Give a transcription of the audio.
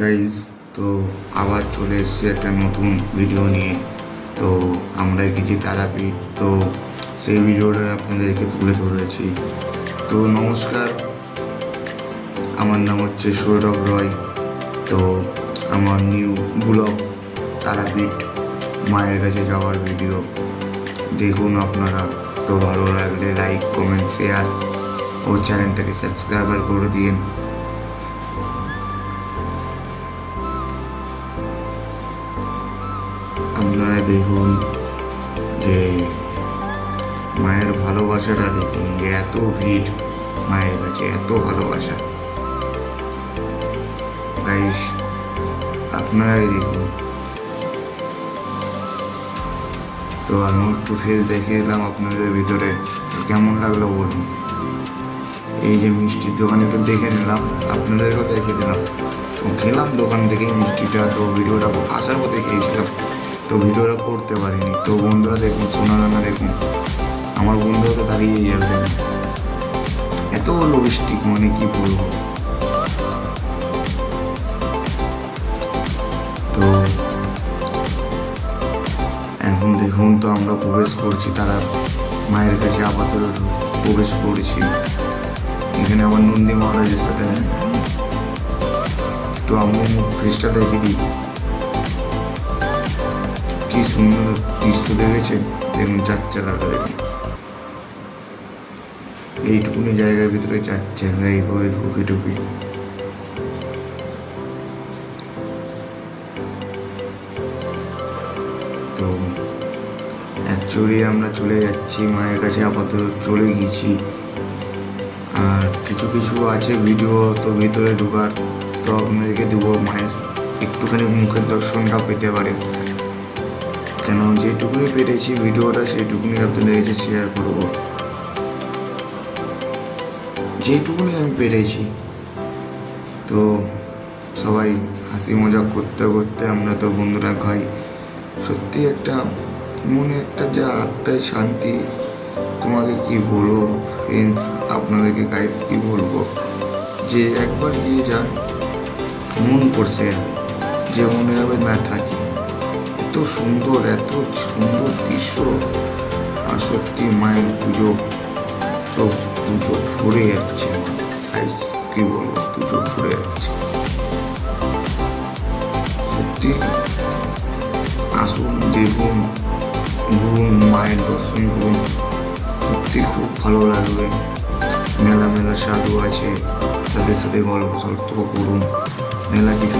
Guys, তো আবার চলে এসেছি একটা নতুন ভিডিও নিয়ে। তো আমরা গেছি তারাপীঠ, তো সেই ভিডিওটা আপনাদেরকে তুলে ধরেছি। তো নমস্কার, আমার নাম হচ্ছে সৌরভ রয়। তো আমার নিউ ব্লগ তারাপীঠ মায়ের কাছে যাওয়ার ভিডিও দেখুন আপনারা। তো ভালো লাগলে লাইক, কমেন্ট, শেয়ার ও চ্যানেলটাকে সাবস্ক্রাইবার করে দিন। আপনারা দেখুন যে মায়ের ভালোবাসাটা দেখুন, যে এত ভিড় মায়ের কাছে, এত ভালোবাসা। গাইস, আপনারাই দেখুন। তো আমি একটু ফেস দেখে এলাম আপনাদের ভিতরে, কেমন লাগলো বলুন। এই যে মিষ্টির দোকানে একটু দেখে নিলাম, আপনাদেরকেও দেখে দিলাম। তো খেলাম দোকান থেকেই মিষ্টিটা, তো ভিডিওটা আসার পথে খেয়েছিলাম, তো ভিডিওটা করতে পারিনি। তো বন্ধুরা দেখুন, সোনা দানা দেখুন, আমার বন্ধুরা তো দাঁড়িয়ে যাবে, এত লবিস্টিক, মানে কি বলবো। তো এখন দেখুন, তো আমরা প্রবেশ করছি তারা মায়ের কাছে, আপাতত প্রবেশ করেছি। এখানে আবার নন্দী মহারাজের সাথে একটু আমি ফেসটা দেখে দিই, কি সুন্দর দৃশ্য দেখেছেন। দেখুন চার চাকাটা দেখুন, এইটুকুনি জায়গার ভিতরে চার চাকা এইভাবে ঢুকে ঢুকে। তো অ্যাকচুয়ালি আমরা চলে যাচ্ছি মায়ের কাছে, আপাতত চলে গিয়েছি। আর কিছু কিছু আছে ভিডিও তো ভিতরে ঢোকার, তো আপনাদেরকে দেবো। মায়ের একটুখানি মুখের দর্শনটা পেতে পারেন, কেন যেটুকুনি পেরেছি ভিডিওটা সেইটুকুনি আপনাদের কাছে শেয়ার করবো, যেটুকুনি আমি পেরেছি। তো সবাই হাসি মজা করতে করতে আমরা তো বন্ধুরা খাই। সত্যি একটা মনে একটা যা আত্মায় শান্তি, তোমাকে কি বলবো ফ্রেন্ডস, আপনাদেরকে গাইস কি বলবো, যে একবার গিয়ে যান মন পড়ছে যাবে, যে মনে হবে না থাকি। এত সুন্দর দৃশ্য, আর সত্যি মায়ের পুজো, চোখ দু চোখ ভরে যাচ্ছে। গাইস কি বলবো, দু চোখ ভরে যাচ্ছে সত্যি। আসুন, দেখুন, ঘুরুন, মায়ের দর্শন করুন, সত্যি খুব ভালো লাগবে। মেলা সাধু আছে, তাদের সাথে গল্প সল্প করুন, মেলা কিছু